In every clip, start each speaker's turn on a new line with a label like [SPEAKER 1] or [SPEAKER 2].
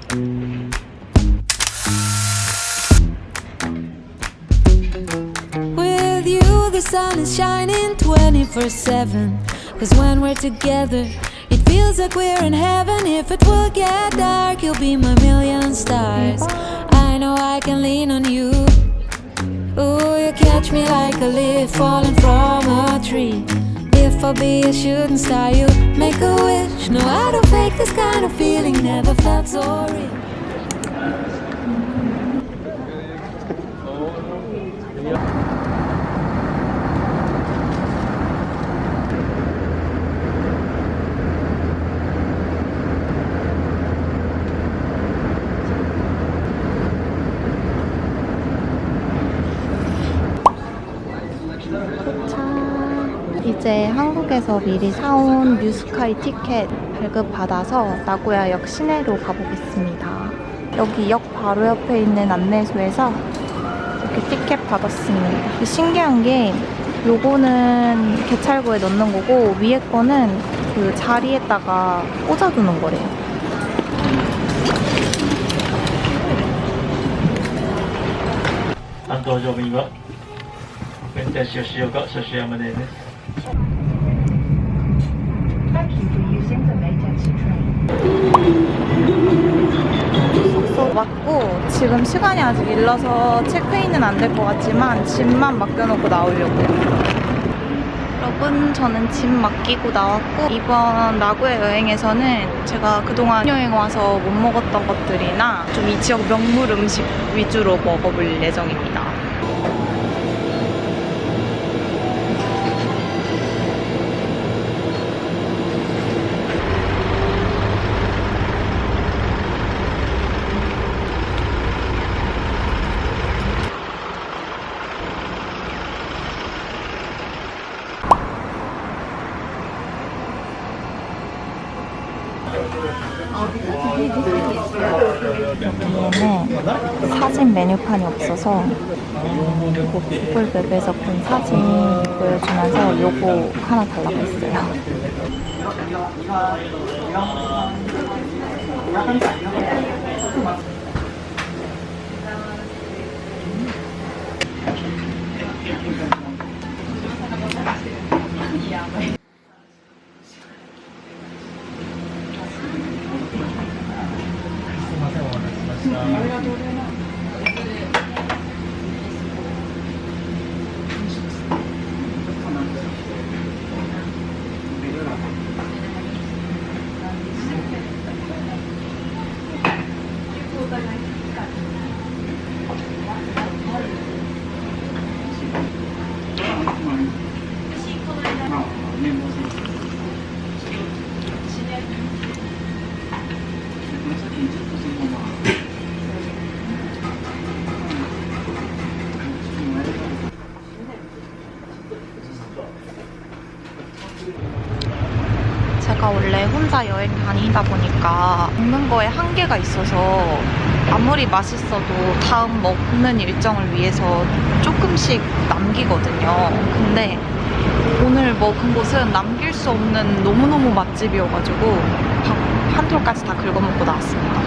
[SPEAKER 1] With you the sun is shining 24/7. Cause when we're together it feels like we're in heaven. If it will get dark you'll be my million stars. I know I can lean on you. Ooh, you catch me like a leaf falling from a tree. If I'll be a shooting star you make a wish. No, I don't fake this kind of feeling. Never felt so real.
[SPEAKER 2] 이제 한국에서 미리 사온 뉴스카이 티켓 발급받아서 나고야역 시내로 가보겠습니다. 여기 역 바로 옆에 있는 안내소에서 이렇게 티켓 받았습니다. 신기한 게 요거는 개찰구에 넣는 거고 위에 거는 그 자리에다가 꽂아두는 거래요. 숙소 왔고 지금 시간이 아직 일러서 체크인은 안 될 것 같지만 짐만 맡겨놓고 나오려고요. 여러분, 저는 짐 맡기고 나왔고 이번 나고야 여행에서는 제가 그동안 여행 와서 못 먹었던 것들이나 좀 이 지역 명물 음식 위주로 먹어볼 예정입니다. 여기에는 사진 메뉴판이 없어서 구글 맵에서 본 사진 보여주면서 요거 하나 달라고 했어요. 제가 원래 혼자 여행 다니다 보니까 먹는 거에 한계가 있어서 아무리 맛있어도 다음 먹는 일정을 위해서 조금씩 남기거든요. 근데 오늘 먹은 곳은 남길 수 없는 너무너무 맛집이어가지고 밥 한 톨까지 다 긁어먹고 나왔습니다.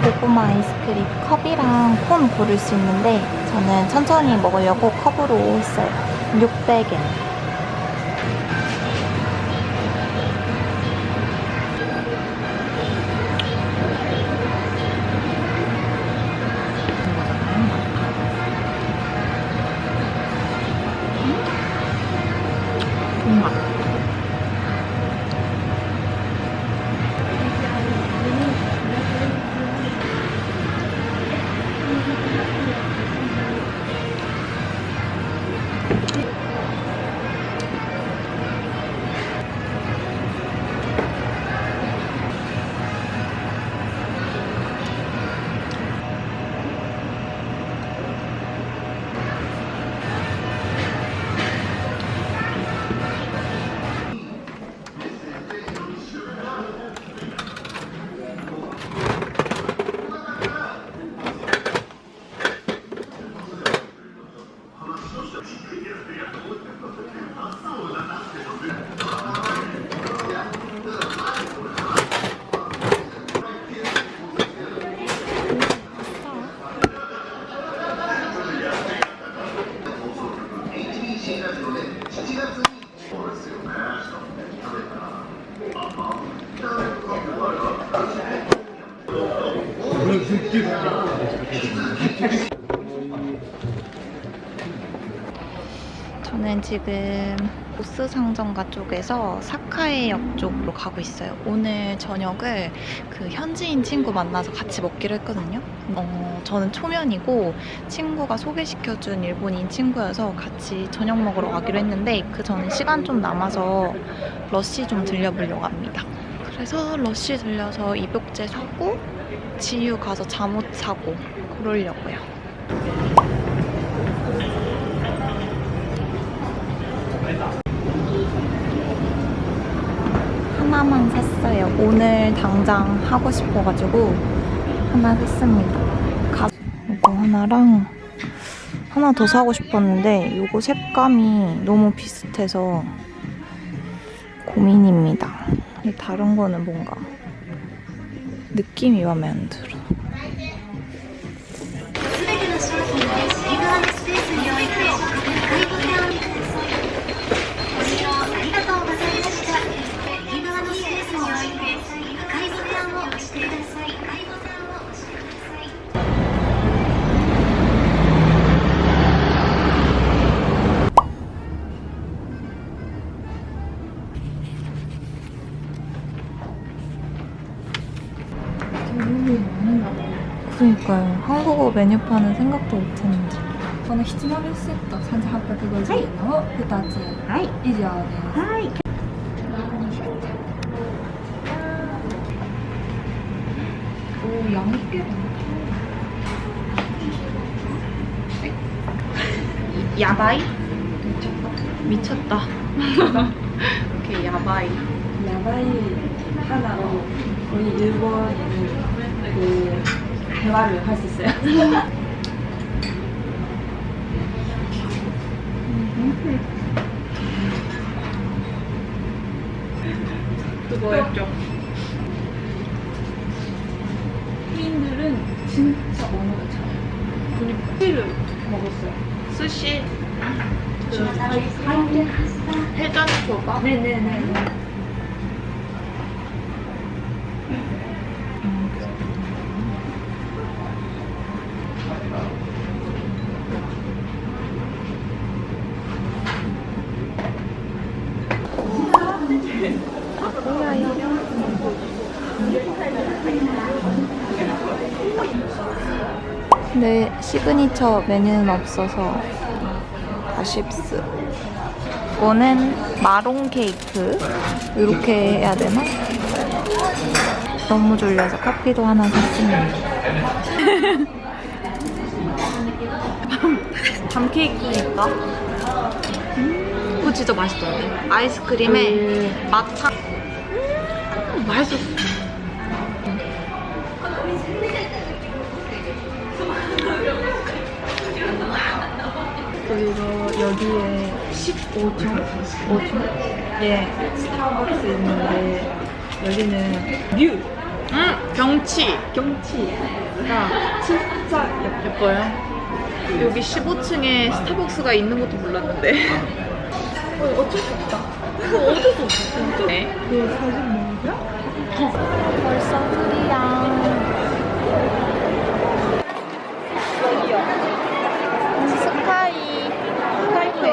[SPEAKER 2] 고구마 아이스크림 컵이랑 콘 고를 수 있는데 저는 천천히 먹으려고 컵으로 했어요. 600엔. 저는 지금 보스 상점가 쪽에서 사카이역 쪽으로 가고 있어요. 오늘 저녁을 그 현지인 친구 만나서 같이 먹기로 했거든요. 저는 초면이고 친구가 소개시켜준 일본인 친구여서 같이 저녁 먹으러 가기로 했는데 그 전에 시간 좀 남아서 러쉬 좀 들려보려고 합니다. 그래서 러쉬 들려서 입욕제 사고 지유 가서 잠옷 사고 그러려고요. 하나만 샀어요. 오늘 당장 하고 싶어가지고 하나 샀습니다. 이거 하나랑 하나 더 사고 싶었는데 이거 색감이 너무 비슷해서 고민입니다. 다른 거는 뭔가 느낌이 마음에 안 들어. 그러니까요. 한국어 메뉴판은 생각도 못했는데.
[SPEAKER 3] このひつまぶしセット3850円の2つ以上です。はい。 오, 양이 꽤 많다.
[SPEAKER 2] 야바이? 미쳤다. 오케이, 야바이.
[SPEAKER 3] 야바이 하나로 거의 일본인 그 대화를 할 수 있어요.
[SPEAKER 2] 뜨거웠죠?
[SPEAKER 3] 스페인들은 진짜 언어가 잘해요. 그리고 스시를 먹었어요.
[SPEAKER 2] 스시. 해전 초밥?
[SPEAKER 3] 네네네.
[SPEAKER 2] 근데 시그니처 메뉴는 없어서 아쉽스. 이거는 마롱 케이크. 이렇게 해야 되나? 너무 졸려서 커피도 하나 샀습니다. 밤 케이크니까. 이거 진짜 맛있던데. 아이스크림에 마차. 맛있었어. 그리고 여기에 15층? 5층? 예, 스타벅스 있는데 여기는 뷰! 경치가 진짜 예뻐요. 여기 15층에 스타벅스가 있는 것도 몰랐는데 어쩔 수 없다. 이거 어쩔 수 없어. 네.
[SPEAKER 3] 그 사진 먹어요?
[SPEAKER 2] 벌써 흐리야. 스카이페이크.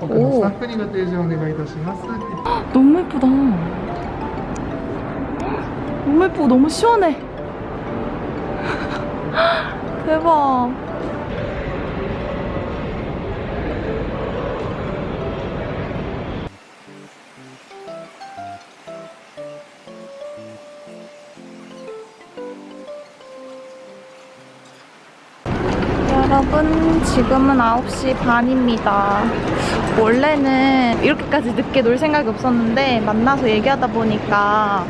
[SPEAKER 4] 오. スタッフにご提示お願いいたします。
[SPEAKER 2] 너무 예쁘다. 너무 예쁘고 너무 시원해. 대박. 여러분, 지금은 9시 반입니다. 원래는 이렇게까지 늦게 놀 생각이 없었는데 만나서 얘기하다 보니까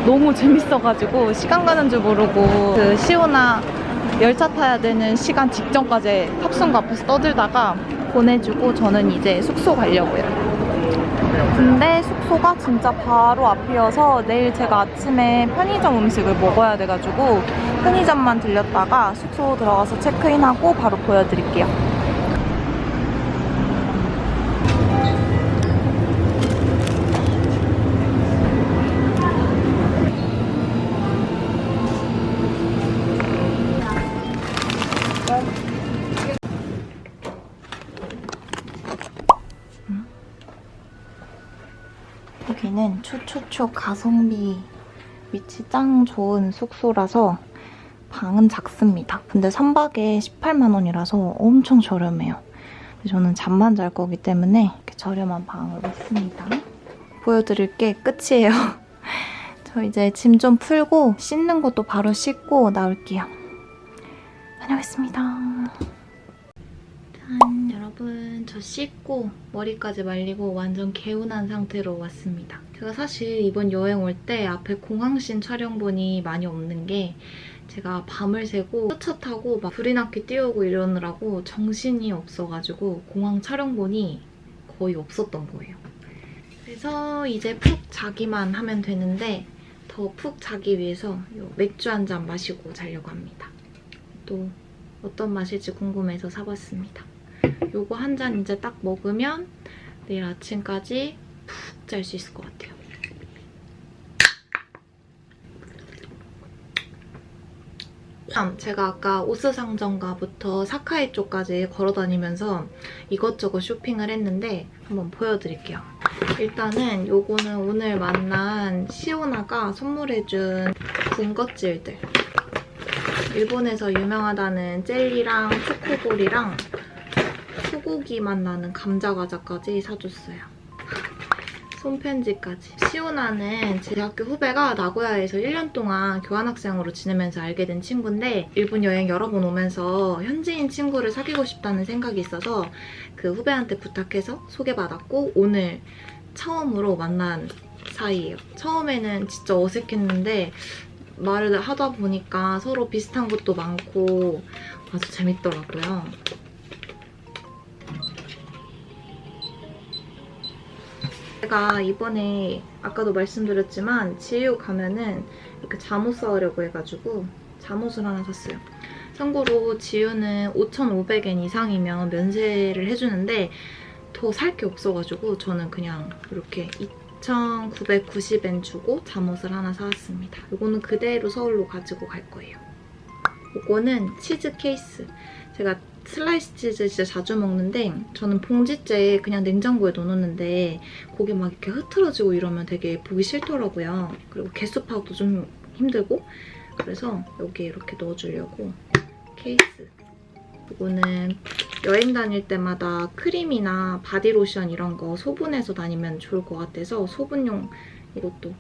[SPEAKER 2] 너무 재밌어가지고 시간 가는 줄 모르고 그 시오나 열차 타야 되는 시간 직전까지 탑승구 앞에서 떠들다가 보내주고 저는 이제 숙소 가려고요. 근데 숙소가 진짜 바로 앞이어서 내일 제가 아침에 편의점 음식을 먹어야 돼가지고 편의점만 들렸다가 숙소 들어가서 체크인하고 바로 보여드릴게요. 여기는 초초초 가성비 위치 짱 좋은 숙소라서 방은 작습니다. 근데 3박에 18만 원이라서 엄청 저렴해요. 저는 잠만 잘 거기 때문에 이렇게 저렴한 방을 묵습니다. 보여드릴 게 끝이에요. 저 이제 짐 좀 풀고 씻는 것도 바로 씻고 나올게요. 다녀오겠습니다. 짠, 여러분 저 씻고 머리까지 말리고 완전 개운한 상태로 왔습니다. 제가 사실 이번 여행 올 때 앞에 공항씬 촬영본이 많이 없는 게 제가 밤을 새고 차 타고 막 불이 나게 뛰어오고 이러느라고 정신이 없어가지고 공항 촬영본이 거의 없었던 거예요. 그래서 이제 푹 자기만 하면 되는데 더 푹 자기 위해서 요 맥주 한 잔 마시고 자려고 합니다. 또 어떤 맛일지 궁금해서 사봤습니다. 요거 한 잔 이제 딱 먹으면 내일 아침까지 푹 잘 수 있을 것 같아요. 제가 아까 오스상점가부터 사카이 쪽까지 걸어다니면서 이것저것 쇼핑을 했는데 한번 보여드릴게요. 일단은 요거는 오늘 만난 시오나가 선물해준 군것질들. 일본에서 유명하다는 젤리랑 초코볼이랑 소고기 맛 나는 감자과자까지 사줬어요. 손편지까지. 시오나는 제 대학교 후배가 나고야에서 1년 동안 교환학생으로 지내면서 알게 된 친구인데 일본 여행 여러 번 오면서 현지인 친구를 사귀고 싶다는 생각이 있어서 그 후배한테 부탁해서 소개받았고 오늘 처음으로 만난 사이예요. 처음에는 진짜 어색했는데 말을 하다 보니까 서로 비슷한 것도 많고 아주 재밌더라고요. 제가 이번에 아까도 말씀드렸지만 지유 가면은 이렇게 잠옷 사오려고 해가지고 잠옷을 하나 샀어요. 참고로 지유는 5,500엔 이상이면 면세를 해주는데 더 살 게 없어가지고 저는 그냥 이렇게 2,990엔 주고 잠옷을 하나 사왔습니다. 이거는 그대로 서울로 가지고 갈 거예요. 이거는 치즈 케이스. 제가 슬라이스 치즈 진짜 자주 먹는데 저는 봉지째에 그냥 냉장고에 넣어놓는데 거기 막 이렇게 흐트러지고 이러면 되게 보기 싫더라고요. 그리고 개수 파악도 좀 힘들고 그래서 여기에 이렇게 넣어주려고 케이스. 이거는 여행 다닐 때마다 크림이나 바디로션 이런 거 소분해서 다니면 좋을 것 같아서 소분용 이것도.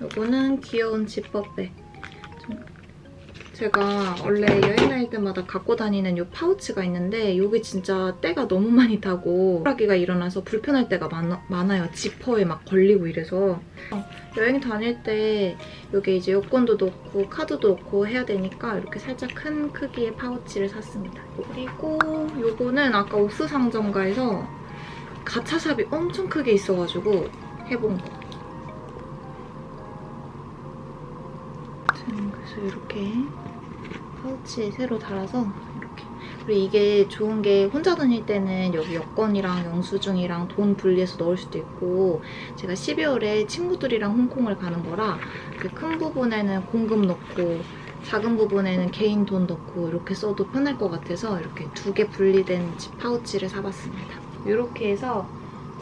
[SPEAKER 2] 이거는 귀여운 지퍼백. 제가 원래 여행 다닐 때마다 갖고 다니는 이 파우치가 있는데 이게 진짜 때가 너무 많이 타고 호라기가 일어나서 불편할 때가 많아요. 지퍼에 막 걸리고 이래서. 여행 다닐 때 여기 이제 여권도 넣고 카드도 넣고 해야 되니까 이렇게 살짝 큰 크기의 파우치를 샀습니다. 그리고 요거는 아까 옥수상점가에서 가차샵이 엄청 크게 있어가지고 해본 거. 그래서 이렇게 파우치에 새로 달아서 이렇게. 그리고 이게 좋은 게 혼자 다닐 때는 여기 여권이랑 영수증이랑 돈 분리해서 넣을 수도 있고 제가 12월에 친구들이랑 홍콩을 가는 거라 그 큰 부분에는 공금 넣고 작은 부분에는 개인 돈 넣고 이렇게 써도 편할 것 같아서 이렇게 2개 분리된 파우치를 사봤습니다. 이렇게 해서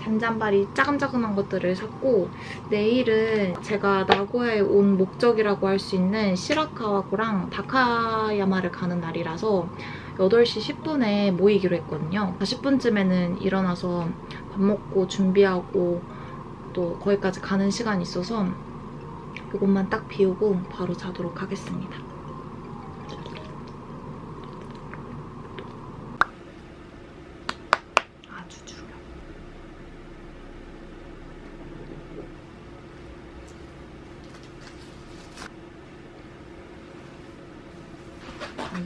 [SPEAKER 2] 잔잔바리 짜금짜금한 것들을 샀고 내일은 제가 나고야에 온 목적이라고 할 수 있는 시라카와구랑 다카야마를 가는 날이라서 8시 10분에 모이기로 했거든요. 40분쯤에는 일어나서 밥 먹고 준비하고 또 거기까지 가는 시간이 있어서 이것만 딱 비우고 바로 자도록 하겠습니다. 아주 줄여.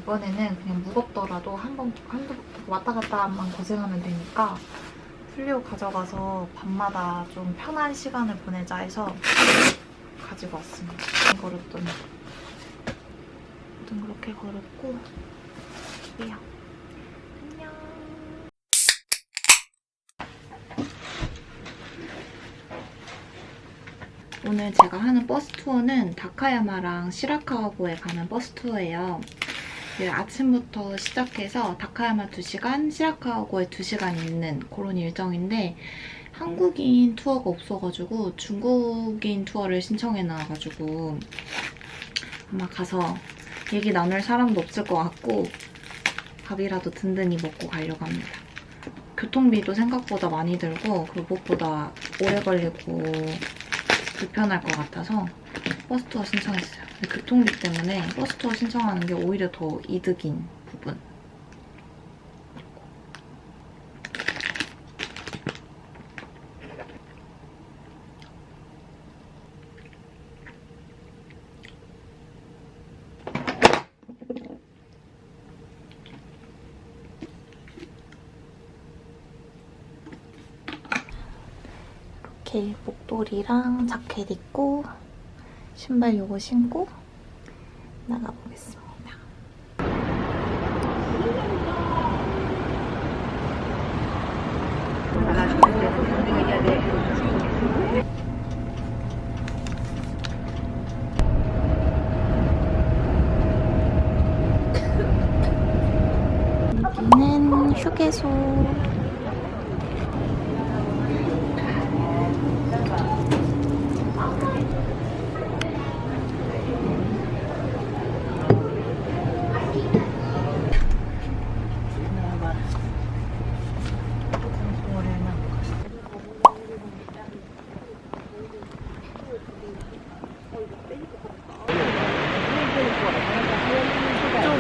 [SPEAKER 2] 이번에는 그냥 무겁더라도 한두 왔다 갔다만 고생하면 되니까 플리오 가져가서 밤마다 좀 편한 시간을 보내자 해서 가지고 왔습니다. 걸었더니 모든 그렇게 걸었고 이야. 안녕. 오늘 제가 하는 버스 투어는 다카야마랑 시라카와고에 가는 버스 투어예요. 아침부터 시작해서 다카야마 2시간, 시라카와고에 2시간 있는 그런 일정인데 한국인 투어가 없어가지고 중국인 투어를 신청해놔가지고 아마 가서 얘기 나눌 사람도 없을 것 같고 밥이라도 든든히 먹고 가려고 합니다. 교통비도 생각보다 많이 들고 그리고 무엇보다 오래 걸리고 불편할 것 같아서 버스 투어 신청했어요. 근데 교통비 때문에 버스 투어 신청하는 게 오히려 더 이득인 부분. 이렇게 목도리랑 자켓 입고 신발 요거 신고 나가보겠습니다. 여기는 휴게소.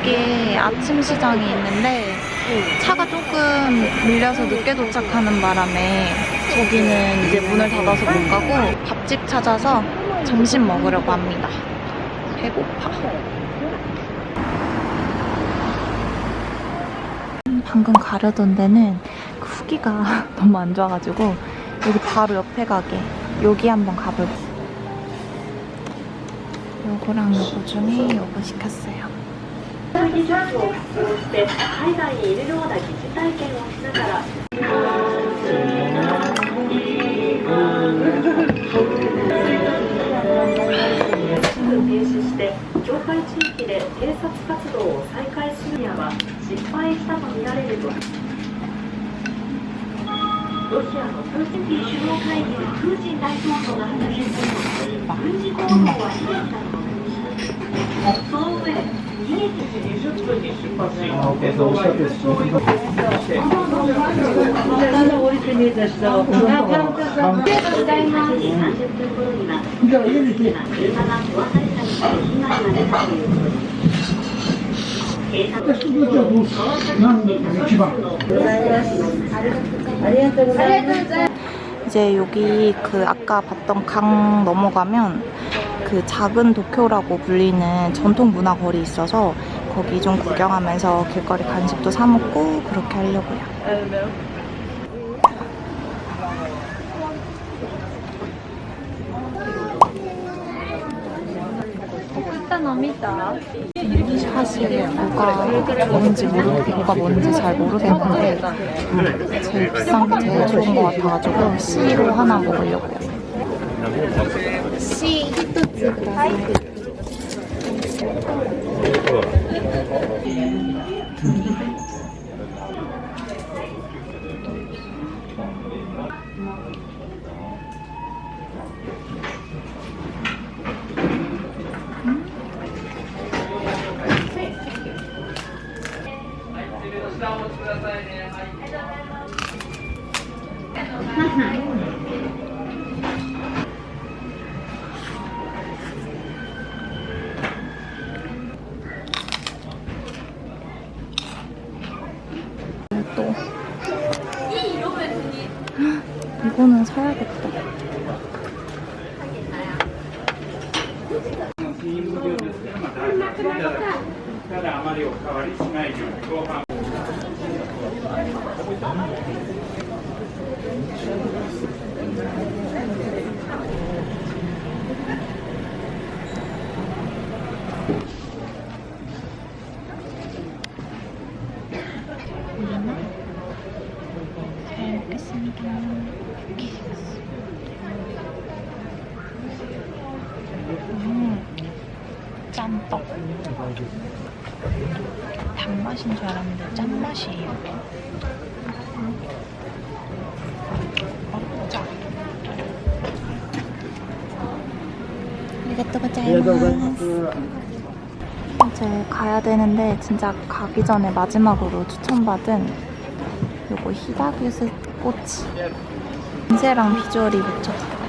[SPEAKER 2] 이쪽에 아침 시장이 있는데 차가 조금 밀려서 늦게 도착하는 바람에 거기는 이제 문을 닫아서 못 가고 밥집 찾아서 점심 먹으려고 합니다. 배고파. 방금 가려던 데는 그 후기가 너무 안 좋아가지고 여기 바로 옆에 가게 여기 한번 가볼게요. 요거랑 요거 중에 요거 시켰어요.
[SPEAKER 5] 海外にいるような疑似体験をしながらすぐ停止して境界地域で偵察活動を再開するには失敗したとみられるとロシアのプーチン首脳会議でプーチン大統領が発言する軍事行動は非難したと述べました。その上20分に出発し、
[SPEAKER 2] 이제 여기 그 아까 봤던 강 넘어가면 그 작은 도쿄라고 불리는 전통 문화 거리 있어서 거기 좀 구경하면서 길거리 간식도 사 먹고 그렇게 하려고요. 사실 뭐가 뭔지 잘 모르겠는데 제일 비싼 게 제일 좋은 것 같아가지고 C로 하나 먹으려고요. C 1つください. 또 이거는 사야겠다. 짠떡. 단맛인 줄 알았는데 짠맛이에요. 짜. 이것도 고자이마스. 이제 가야 되는데 진짜 가기 전에 마지막으로 추천받은 요거 히다규스 꼬치. 인쇄랑 비주얼이 미쳤어.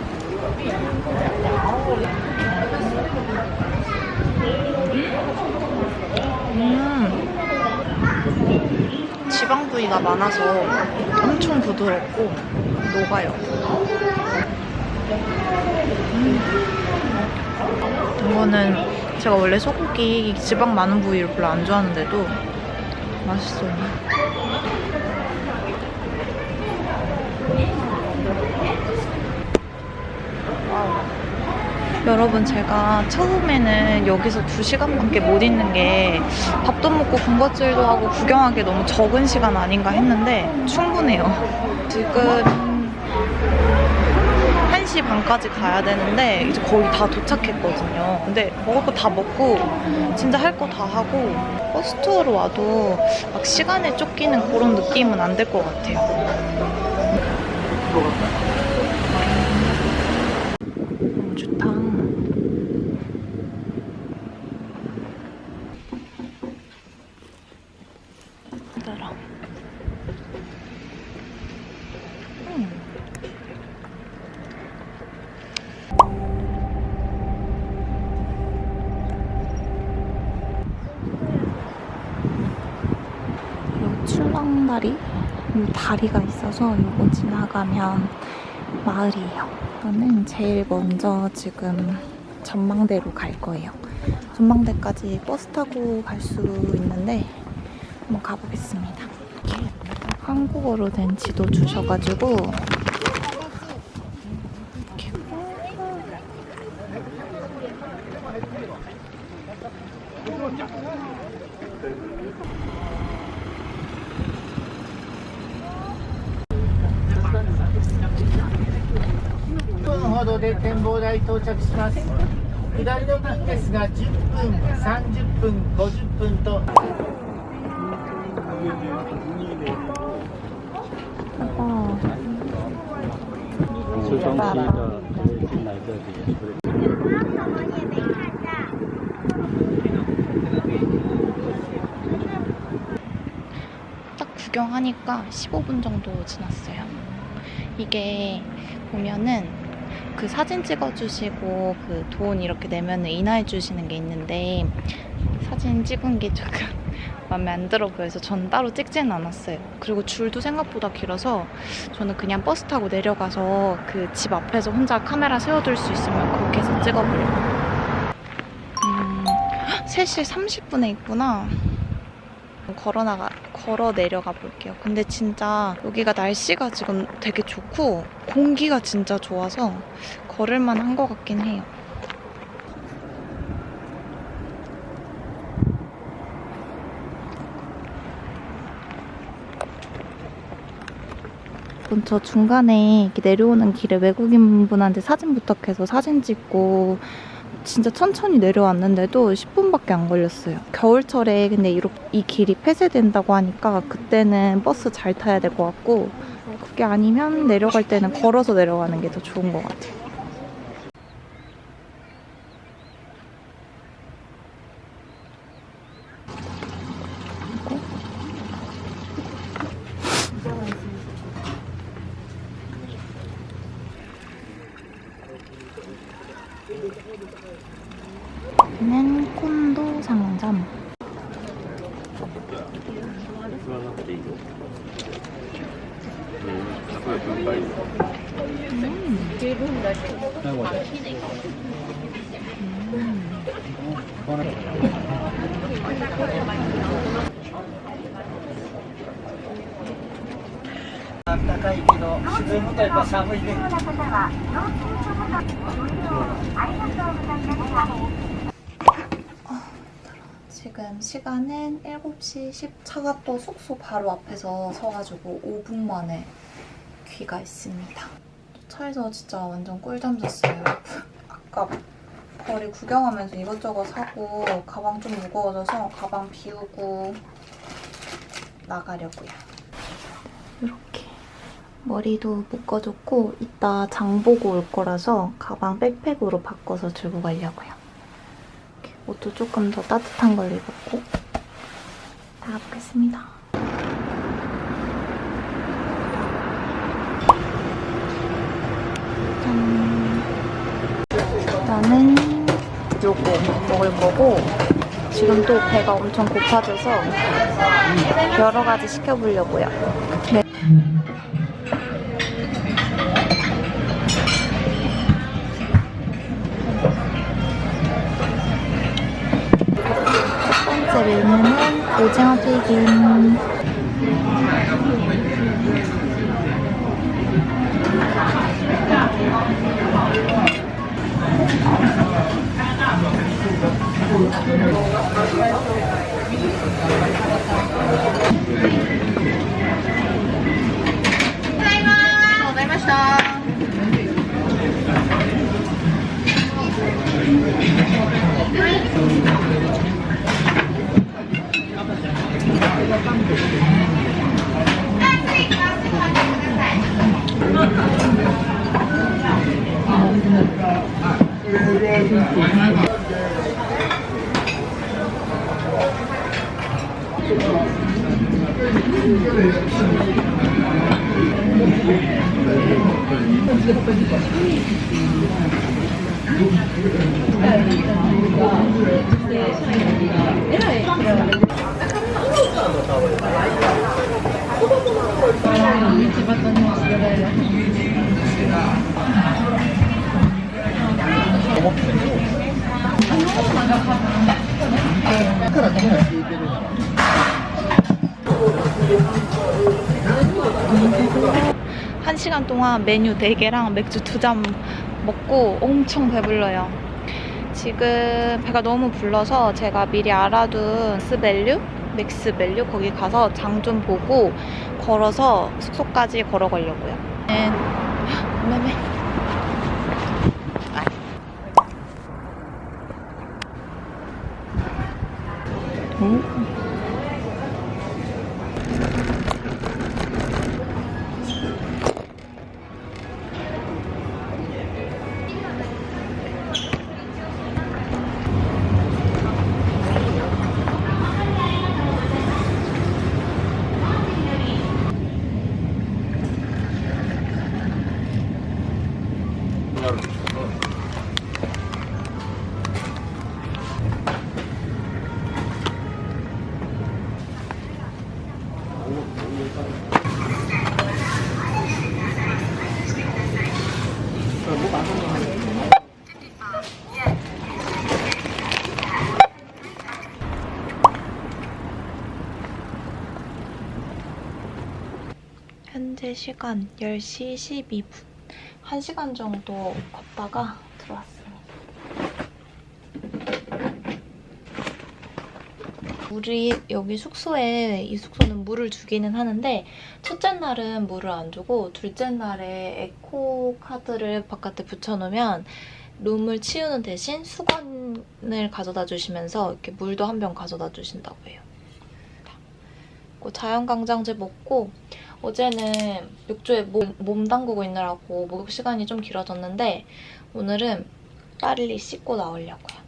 [SPEAKER 2] 지방 부위가 많아서 엄청 부드럽고 녹아요. 이거는 제가 원래 소고기 지방 많은 부위를 별로 안 좋아하는데도 맛있어요. 여러분, 제가 처음에는 여기서 2시간밖에 못 있는 게 밥도 먹고 군것질도 하고 구경하기 너무 적은 시간 아닌가 했는데 충분해요. 지금 1시 반까지 가야 되는데 이제 거의 다 도착했거든요. 근데 먹을 거 다 먹고 진짜 할 거 다 하고 버스 투어로 와도 막 시간에 쫓기는 그런 느낌은 안 될 것 같아요. 너무 좋다. 힘들어. 출렁다리? 이 다리가 있어서 이거 지나가면 마을이에요. 저는 제일 먼저 지금 전망대로 갈 거예요. 전망대까지 버스 타고 갈 수 있는데 한번 가보겠습니다. 이렇게 한국어로 된 지도 주셔가지고 이렇게
[SPEAKER 6] ほどで展望台到着します。下りの便ですが10分、30分、50分と。
[SPEAKER 2] 딱 구경하니까 15분 정도 지났어요. 이게 보면은 그 사진 찍어주시고 그 돈 이렇게 내면 인하해 주시는 게 있는데 사진 찍은 게 조금 마음에 안 들어 보여서 전 따로 찍지는 않았어요. 그리고 줄도 생각보다 길어서 저는 그냥 버스 타고 내려가서 그 집 앞에서 혼자 카메라 세워둘 수 있으면 그렇게 해서 찍어보려고. 3시 30분에 있구나. 걸어 내려가 볼게요. 근데 진짜 여기가 날씨가 지금 되게 좋고 공기가 진짜 좋아서 걸을만 한 것 같긴 해요. 저 중간에 이렇게 내려오는 길에 외국인분한테 사진 부탁해서 사진 찍고 진짜 천천히 내려왔는데도 10분밖에 안 걸렸어요. 겨울철에 근데 이 길이 폐쇄된다고 하니까 그때는 버스 잘 타야 될 것 같고 그게 아니면 내려갈 때는 걸어서 내려가는 게 더 좋은 것 같아요. 여기는 콘도 상점.
[SPEAKER 6] 暖かいけど自分とやっぱ寒いね。
[SPEAKER 2] 지금 시간은 7시 10차가 또 숙소 바로 앞에서 서가지고 5분 만에 귀가 있습니다. 차에서 진짜 완전 꿀잠 잤어요. 아까 거리 구경하면서 이것저것 사고 가방 좀 무거워져서 가방 비우고 나가려고요. 이렇게 머리도 묶어줬고 이따 장 보고 올 거라서 가방 백팩으로 바꿔서 들고 가려고요. 이렇게 옷도 조금 더 따뜻한 걸 입었고 나가보겠습니다. 짠. 일단은 요거 먹을 거고 지금 또 배가 엄청 고파져서 여러 가지 시켜보려고요. 네. 첫 번째 메뉴는 오징어 튀김. 한 시간 동안 메뉴 4개랑 맥주 2잔 먹고 엄청 배불러요. 지금 배가 너무 불러서 제가 미리 알아둔 맥스밸류 거기 가서 장 좀 보고 걸어서 숙소까지 걸어가려고요. 매매. 현재 시간 10시 12분. 1시간 정도 걷다가 들어왔습니다. 물이 여기 숙소에, 이 숙소는 물을 주기는 하는데 첫째 날은 물을 안 주고 둘째 날에 에코 카드를 바깥에 붙여놓으면 룸을 치우는 대신 수건을 가져다 주시면서 이렇게 물도 한 병 가져다 주신다고 해요. 자연강장제 먹고 어제는 욕조에 몸 담그고 있느라고 목욕 시간이 좀 길어졌는데 오늘은 빨리 씻고 나오려고요.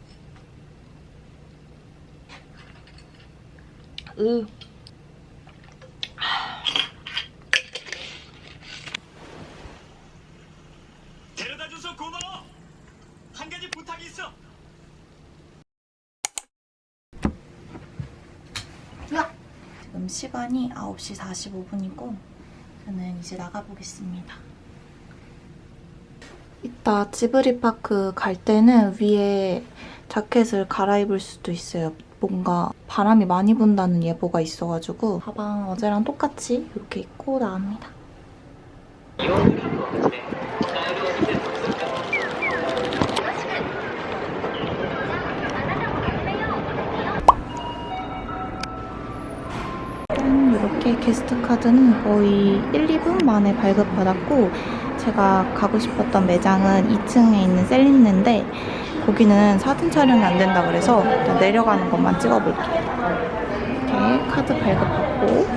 [SPEAKER 7] 데려다줘서 고마워. 한 가지 부탁이 있어.
[SPEAKER 2] 지금 시간이 9시 45분이고 저는 이제 나가보겠습니다. 이따 지브리파크 갈 때는 위에 자켓을 갈아입을 수도 있어요. 뭔가 바람이 많이 분다는 예보가 있어가지고 가방 어제랑 똑같이 이렇게 입고 나갑니다. 이렇게 게스트 카드는 거의 1, 2분 만에 발급받았고 제가 가고 싶었던 매장은 2층에 있는 셀린느인데 거기는 사진 촬영이 안 된다 그래서 일단 내려가는 것만 찍어볼게요. 이렇게 카드 발급받고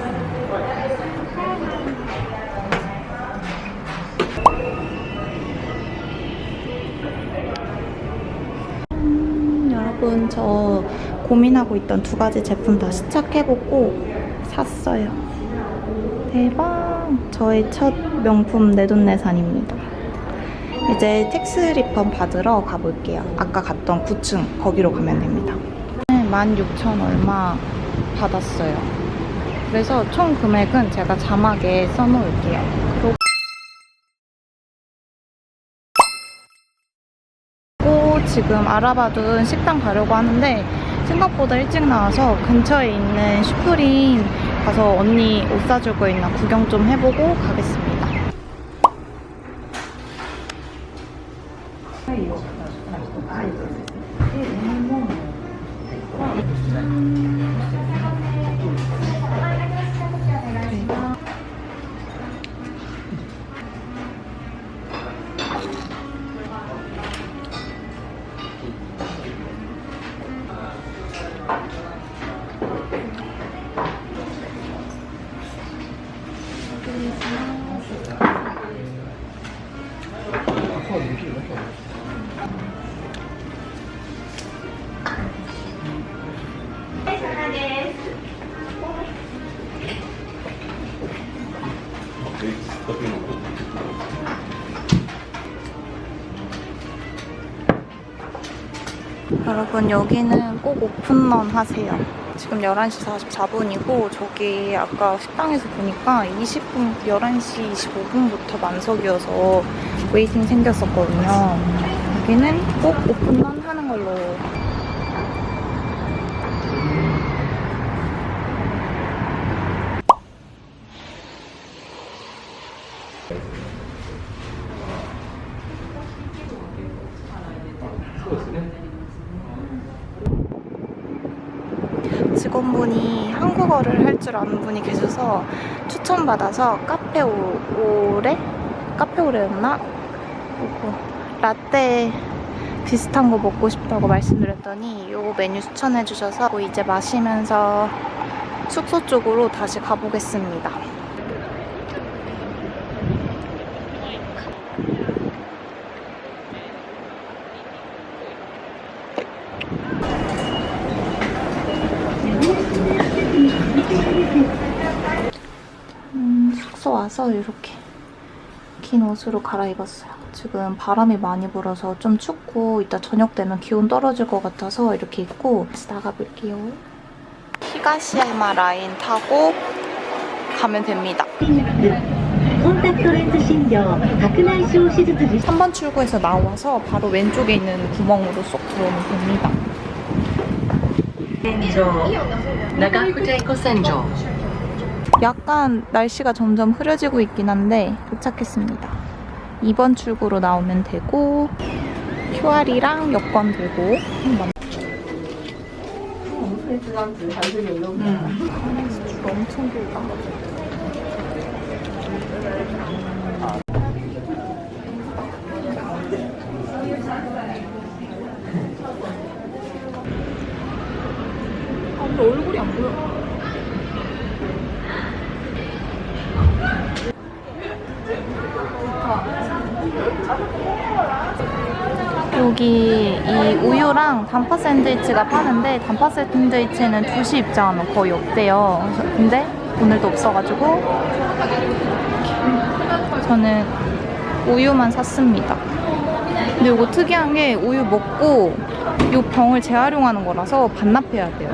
[SPEAKER 2] 여러분 저 고민하고 있던 2가지 제품 다 시착해보고 샀어요. 대박! 저의 첫 명품 내돈내산입니다. 이제 텍스 리펀 받으러 가볼게요. 아까 갔던 9층 거기로 가면 됩니다. 16,000 얼마 받았어요. 그래서 총 금액은 제가 자막에 써놓을게요. 그리고 지금 알아봐둔 식당 가려고 하는데 생각보다 일찍 나와서 근처에 있는 슈프림 가서 언니 옷 사줄 거 있나 구경 좀 해보고 가겠습니다. 여러분 여기는 꼭 오픈런 하세요. 지금 11시 44분이고 저기 아까 식당에서 보니까 11시 25분부터 만석이어서 웨이팅 생겼었거든요. 여기는 꼭 오픈런 하는 걸로. 직원분이 한국어를 할 줄 아는 분이 계셔서 추천받아서 카페오레였나? 라떼 비슷한 거 먹고 싶다고 말씀드렸더니 요 메뉴 추천해 주셔서 이제 마시면서 숙소 쪽으로 다시 가보겠습니다. 숙소 와서 이렇게 긴 옷으로 갈아입었어요. 지금 바람이 많이 불어서 좀 춥고 이따 저녁 되면 기온 떨어질 것 같아서 이렇게 입고 다시 나가볼게요. 히가시야마 라인 타고 가면 됩니다. 3번 출구에서 나와서 바로 왼쪽에 있는 구멍으로 쏙 들어오면 됩니다. 약간 날씨가 점점 흐려지고 있긴 한데 도착했습니다. 2번 출구로 나오면 되고 QR이랑 여권 들고 줄 엄청 길다. 근데 얼굴이 안 보여. 여기 이 우유랑 단팥 샌드위치가 파는데 단팥 샌드위치는 2시 입장하면 거의 없대요. 근데 오늘도 없어가지고 저는 우유만 샀습니다. 근데 이거 특이한 게 우유 먹고 이 병을 재활용하는 거라서 반납해야 돼요.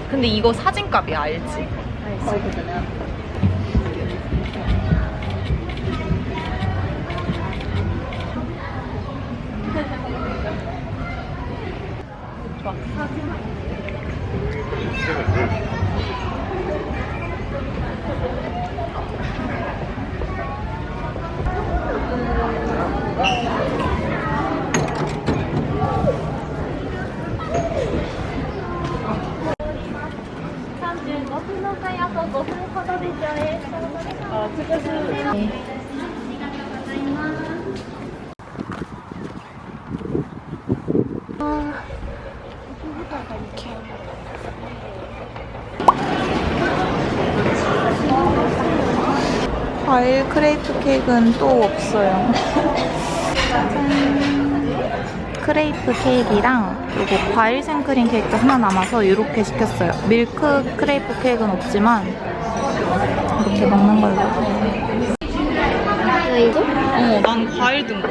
[SPEAKER 2] 근데 이거 사진값이야, 알지? 알지. 좋아. 과일 크레이프 케이크는 또 없어요. 짜잔. 크레이프 케이크랑 그리고 과일 생크림 케이크도 하나 남아서 이렇게 시켰어요. 밀크 크레이프 케이크는 없지만 이렇게 먹는 걸로.
[SPEAKER 3] 이거?
[SPEAKER 2] 난 과일 든 거.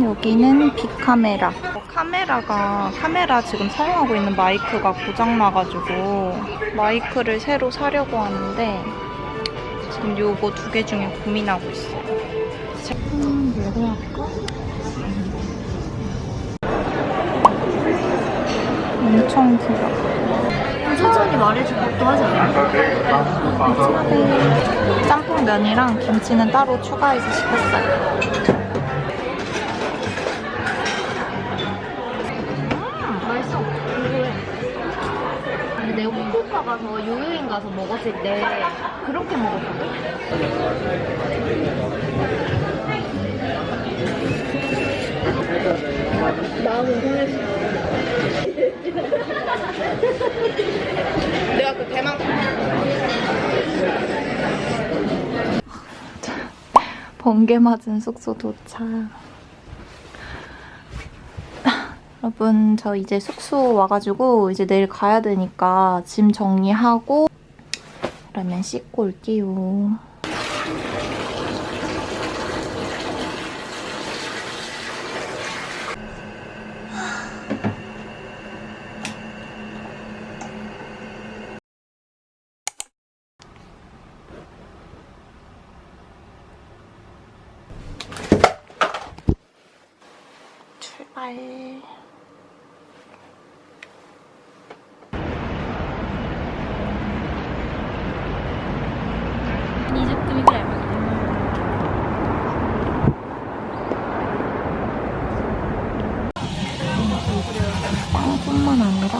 [SPEAKER 2] 여기는 빅카메라. 카메라 지금 사용하고 있는 마이크가 고장나가지고 마이크를 새로 사려고 하는데 지금 요거 2개 중에 고민하고 있어요. 뭐로 할까? 엄청 길어.
[SPEAKER 3] 천천히 말해줄 것도 하지 않아요?
[SPEAKER 2] 짬뽕 면이랑 김치는 따로 추가해서 시켰어요.
[SPEAKER 3] 맛있어. 궁금해. 근데 내가 후쿠오카 가서 요요인 가서 먹었을 때 그렇게 먹었거든? 마음은 편했어.
[SPEAKER 2] 내가 그 대만 번개 맞은 숙소 도착. 여러분, 저 이제 숙소 와가지고 이제 내일 가야 되니까 짐 정리하고 그러면 씻고 올게요. 출발. 빵뿐만 아니라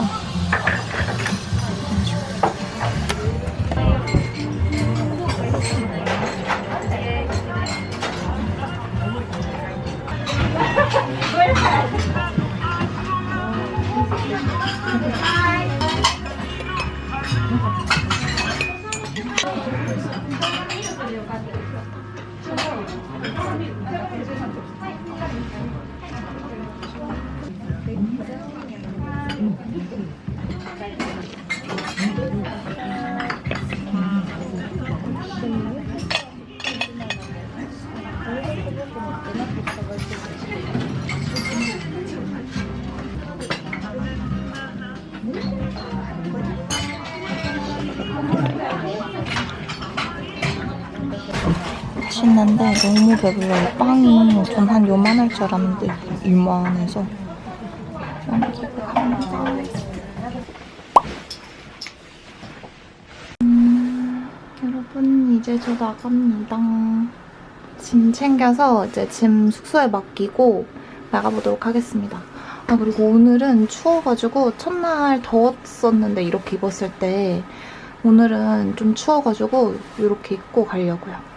[SPEAKER 2] 맛있는데 너무 배불러요. 빵이 전 한 요만할 줄 알았는데 이만해서 남기고 갑니다. 여러분, 이제 저 나갑니다. 짐 챙겨서 이제 짐 숙소에 맡기고 나가보도록 하겠습니다. 아, 그리고 오늘은 추워가지고 첫날 더웠었는데 이렇게 입었을 때 오늘은 좀 추워가지고 이렇게 입고 가려고요.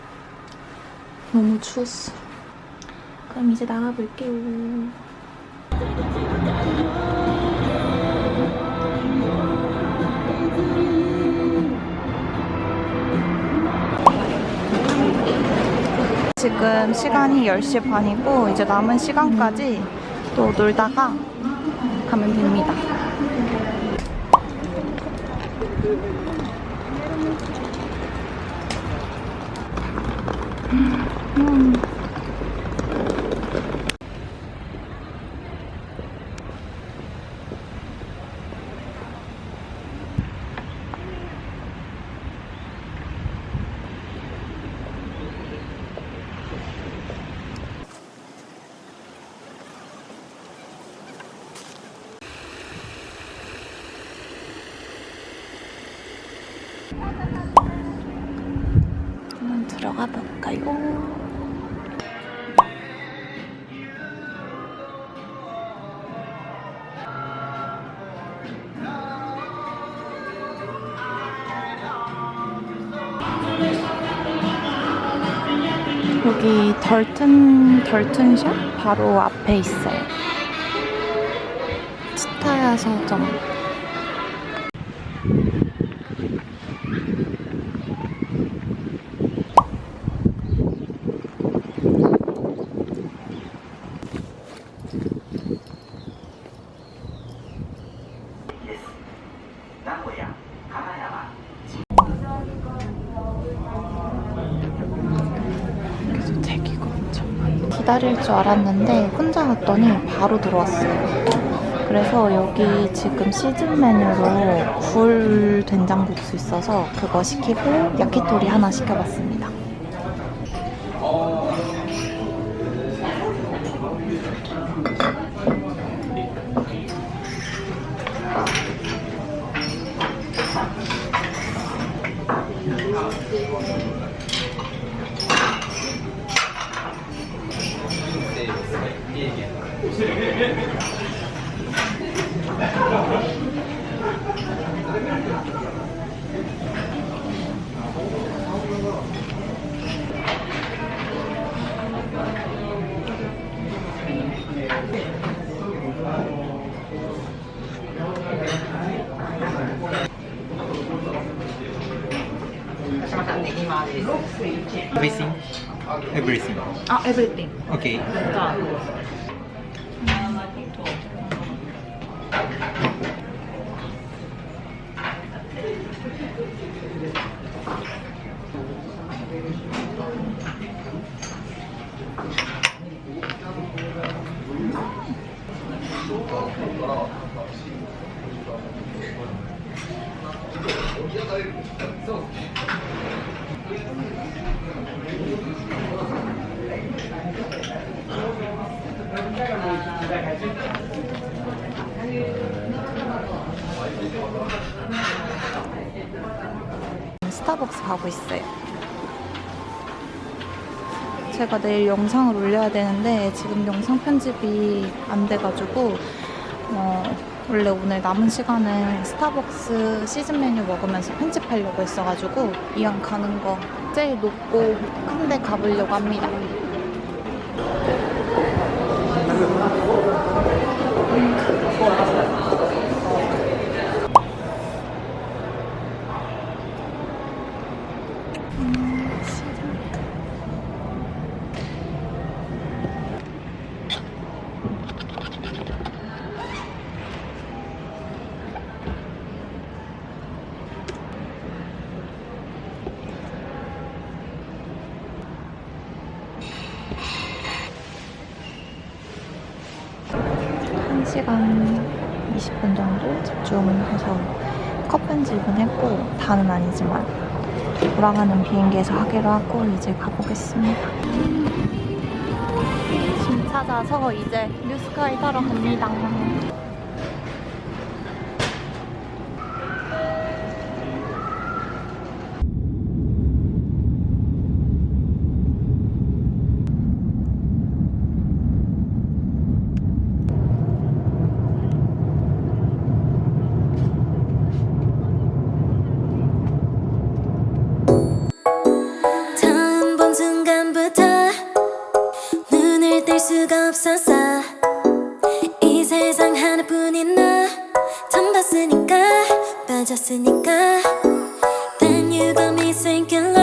[SPEAKER 2] 너무 추웠어. 그럼 이제 나가볼게요. 지금 시간이 10시 반이고 이제 남은 시간까지 또 놀다가 가면 됩니다. 한번 들어가 볼까요? 여기 덜튼샵 바로 앞에 있어요. 치타야 서점. 그래서 대기가 엄청 많아. 기다릴 줄 알았는데 혼자 갔더니 바로 들어왔어요. 그래서 여기 지금 시즌 메뉴로 굴 된장국수 있어서 그거 시키고 야키토리 하나 시켜봤습니다.
[SPEAKER 8] Everything? Everything.
[SPEAKER 2] 아, everything.
[SPEAKER 8] Okay.
[SPEAKER 2] 스타벅스 가고 있어요. 제가 내일 영상을 올려야 되는데 지금 영상 편집이 안 돼가지고 원래 오늘 남은 시간은 스타벅스 시즌 메뉴 먹으면서 편집하려고 했어가지고 이왕 가는 거 제일 높고 큰 데 가보려고 합니다. 한 시간 20분 정도 집중해서 컷 편집은 했고 다는 아니지만 돌아가는 비행기에서 하기로 하고 이제 가보겠습니다. 짐 찾아서 이제 뉴스카이 타러 갑니다.
[SPEAKER 1] 처음 본 순간부터 눈을 뗄 수가 없었어. 이 세상 하나뿐인 너 처음 봤으니까 빠졌으니까 Then you got me thinking